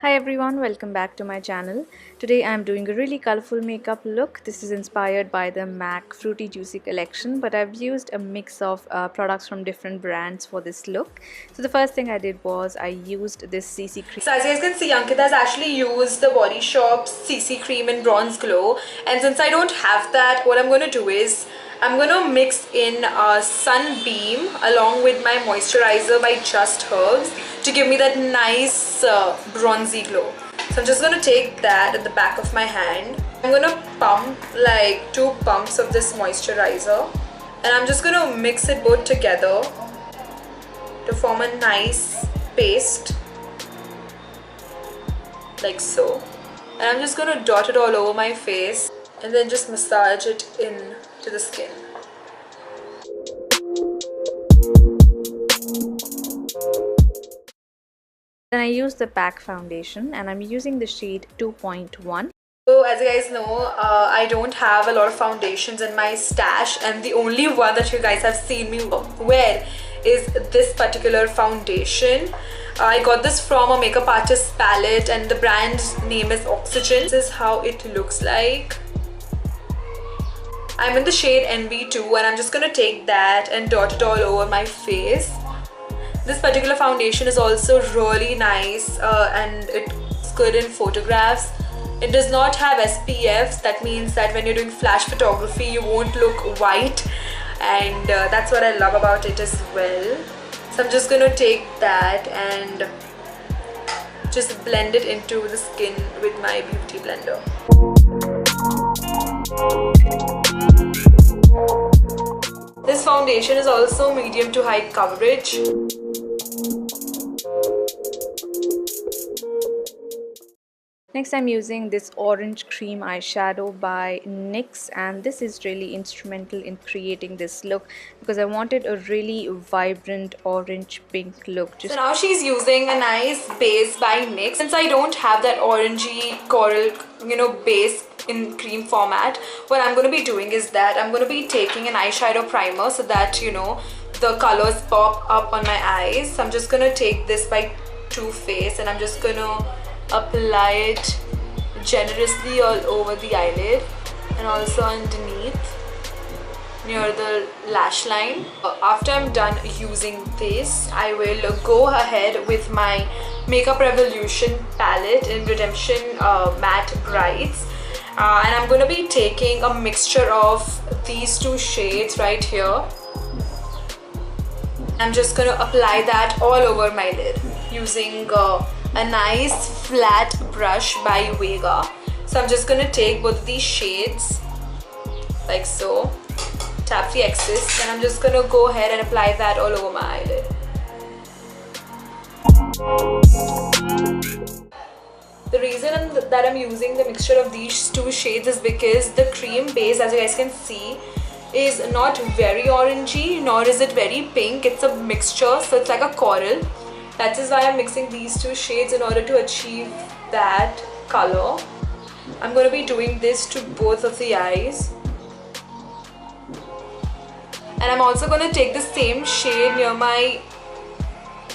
Hi everyone, welcome back to my channel. Today I am doing a really colorful makeup look. This is inspired by the MAC Fruity Juicy collection, but I've used a mix of products from different brands for this look. So the first thing I did was I used this CC cream. So as you guys can see, Ankita has actually used the Body Shop CC cream in Bronze Glow, and since I don't have that, what I'm going to do is I'm going to mix in Sunbeam along with my moisturizer by Just Herbs to give me that nice bronzy glow. So I'm just going to take that at the back of my hand. I'm going to pump like 2 pumps of this moisturizer, and I'm just going to mix it both together to form a nice paste like so. And I'm just going to dot it all over my face and then just massage it in to the skin. Then I used the PAC foundation and I'm using the shade 2.1. So as you guys know, I don't have a lot of foundations in my stash, and the only one that you guys have seen me wear is this particular foundation. I got this from a makeup artist palette and the brand's name is Oxygen. This is how it looks like. I'm in the shade NV2 and I'm just going to take that and dot it all over my face. This particular foundation is also really nice and it's good in photographs. It does not have SPFs. That means that when you're doing flash photography you won't look white, and that's what I love about it as well. So I'm just going to take that and just blend it into the skin with my beauty blender. This foundation is also medium to high coverage. Next I'm using this orange cream eyeshadow by NYX, and this is really instrumental in creating this look because I wanted a really vibrant orange pink look. So now she's using a nice base by NYX. Since I don't have that orangey coral base in cream format, what I'm going to be doing is that I'm going to be taking an eyeshadow primer so that the colors pop up on my eyes. So I'm just going to take this by Too Faced and I'm just going to apply it generously all over the eyelid and also underneath near the lash line. After I'm done using this, I will go ahead with my Makeup Revolution palette in Redemption Matte Brights, and I'm going to be taking a mixture of these 2 shades right here. I'm just going to apply that all over my lid using a nice flat brush by Vega. So I'm just going to take both of these shades like so, tap the excess, and I'm just going to go ahead and apply that all over my eyelid. The reason that I'm using the mixture of these 2 shades is because the cream base, as you guys can see, is not very orangey nor is it very pink. It's a mixture, so it's like a coral. That is why I'm mixing these 2 shades in order to achieve that color. I'm going to be doing this to both of the eyes. And I'm also going to take the same shade near my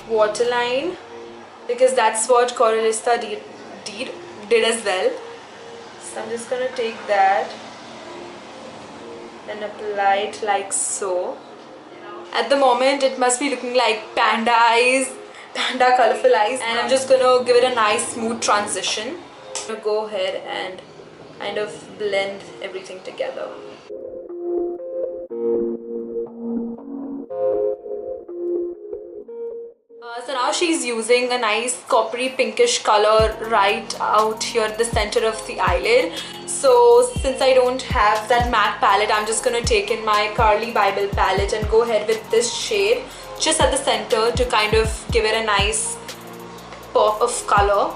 waterline because that's what Corallista did as well. So I'm just going to take that and apply it like so. At the moment it must be looking like panda eyes, panda colorful eyes, and I'm just gonna give it a nice smooth transition. I'm gonna go ahead and kind of blend everything together. So now she's using a nice coppery pinkish color right out here at the center of the eyelid. So since I don't have that MAC palette, I'm just gonna take in my Carly Bible palette and go ahead with this shade just at the center to kind of give it a nice pop of color.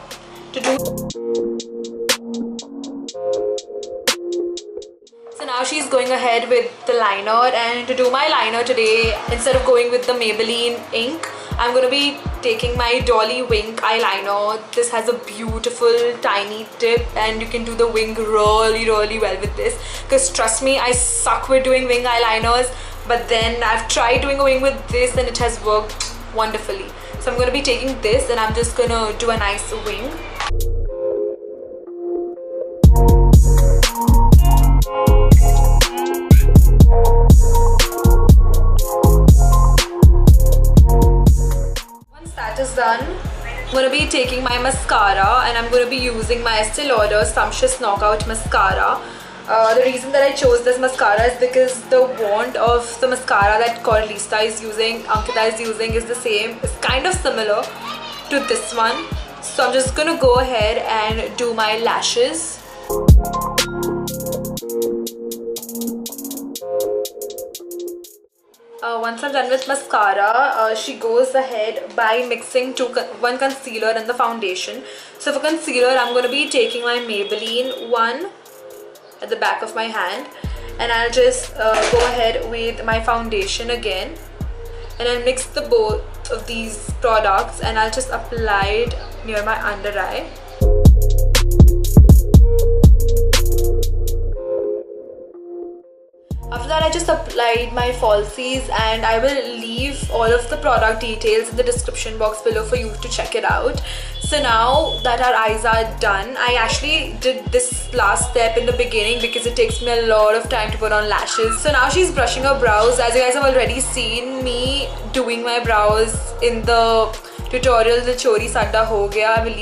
So now she's going ahead with the liner, and to do my liner today, instead of going with the Maybelline ink, I'm going to be taking my Dolly Wink eyeliner. This has a beautiful tiny tip and you can do the wing really well with this, because trust me, I suck with doing wing eyeliners, but then I've tried doing a wing with this and it has worked wonderfully. So I'm going to be taking this and I'm just going to do a nice wing. Once that is done, I'm going to be taking my mascara and I'm going to be using my Estee Lauder Sumptuous Knockout Mascara. The reason that I chose this mascara is because the wand of the mascara that Corallista is using, Ankita is using, is the same. It's kind of similar to this one. So I'm just gonna go ahead and do my lashes. Once I'm done with mascara, she goes ahead by mixing one concealer and the foundation. So for concealer, I'm going to be taking my Maybelline one at the back of my hand, and I'll just go ahead with my foundation again, and I'll mix the both of these products and I'll just apply it near my under eye. After that, I just applied my falsies, and I will leave all of the product details in the description box below for you to check it out. So now that our eyes are done, I actually did this last step in the beginning because it takes me a lot of time to put on lashes. So now she's brushing her brows. As you guys have already seen me doing my brows in the tutorial, the Chori Sadda Ho Gaya. I will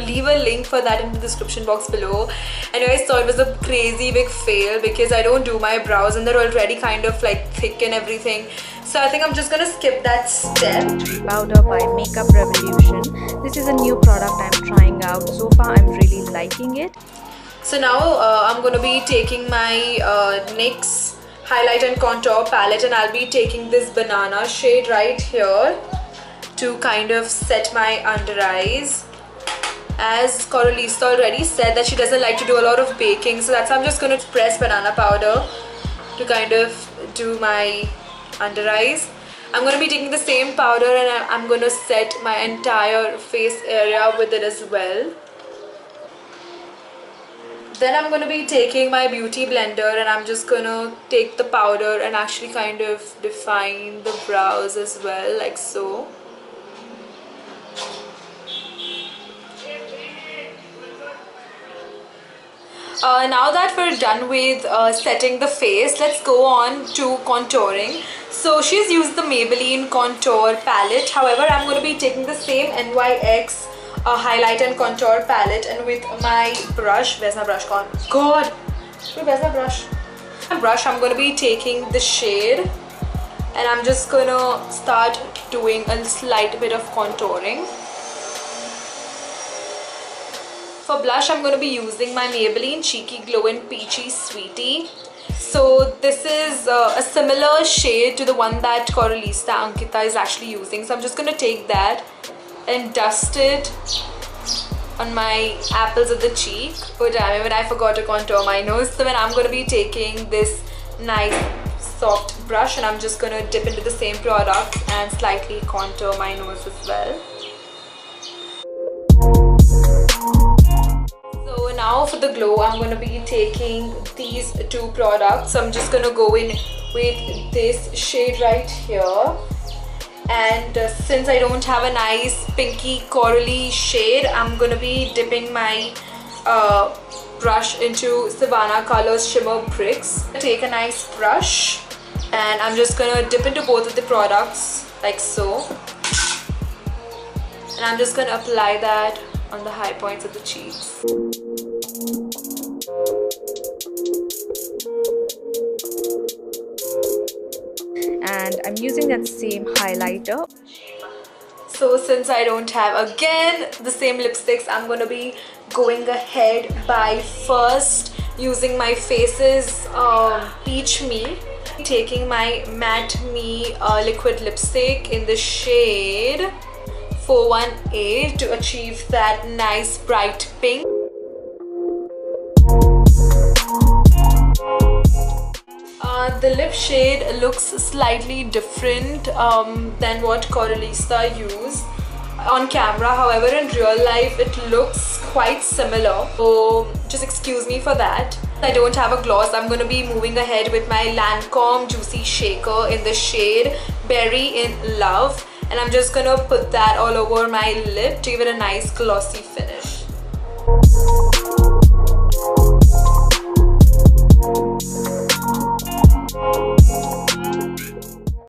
leave a link for that in the description box below. And you guys thought it was a crazy big fail because I don't do my brows and they're already kind of like thick and everything. So I think I'm just gonna skip that step. Powder by Makeup Revolution. This is a new product I'm trying out. So far I'm really liking it. So now I'm gonna be taking my NYX highlight and contour palette, and I'll be taking this banana shade right here to kind of set my under eyes. As Corallista already said that she doesn't like to do a lot of baking, so that's why I'm just going to press banana powder to kind of do my under eyes. I'm going to be taking the same powder and I'm going to set my entire face area with it as well. Then I'm going to be taking my beauty blender and I'm just going to take the powder and actually kind of define the brows as well, like so. Now that we're done with setting the face, let's go on to contouring. So she's used the Maybelline contour palette. However, I'm going to be taking the same NYX highlight and contour palette, and with my brush, where's my brush gone? God, where's my brush? My brush, I'm going to be taking the shade and I'm just going to start doing a slight bit of contouring. For blush, I'm going to be using my Maybelline Cheeky Glow and Peachy Sweetie. So this is a similar shade to the one that Corallista Ankita is actually using. So I'm just going to take that and dust it on my apples of the cheek. Oh damn, even I forgot to contour my nose. So then I'm going to be taking this nice soft brush and I'm just going to dip into the same product and slightly contour my nose as well. So now for the glow, I'm going to be taking these two products. So I'm just going to go in with this shade right here. And since I don't have a nice pinky corally shade, I'm going to be dipping my brush into Savannah Colors Shimmer Bricks. Take a nice brush and I'm just going to dip into both of the products like so. And I'm just going to apply that on the high points of the cheeks. And I'm using that same highlighter. So since I don't have again the same lipsticks, I'm going to be going ahead by first using my Faces Peach Me. Taking my Matte Me liquid lipstick in the shade 418 to achieve that nice bright pink. The lip shade looks slightly different than what Corallista used on camera. However, in real life it looks quite similar, so just excuse me for that. I don't have a gloss. I'm going to be moving ahead with my Lancome Juicy Shaker in the shade Berry in Love. and I'm just gonna put that all over my lid to give it a nice glossy finish.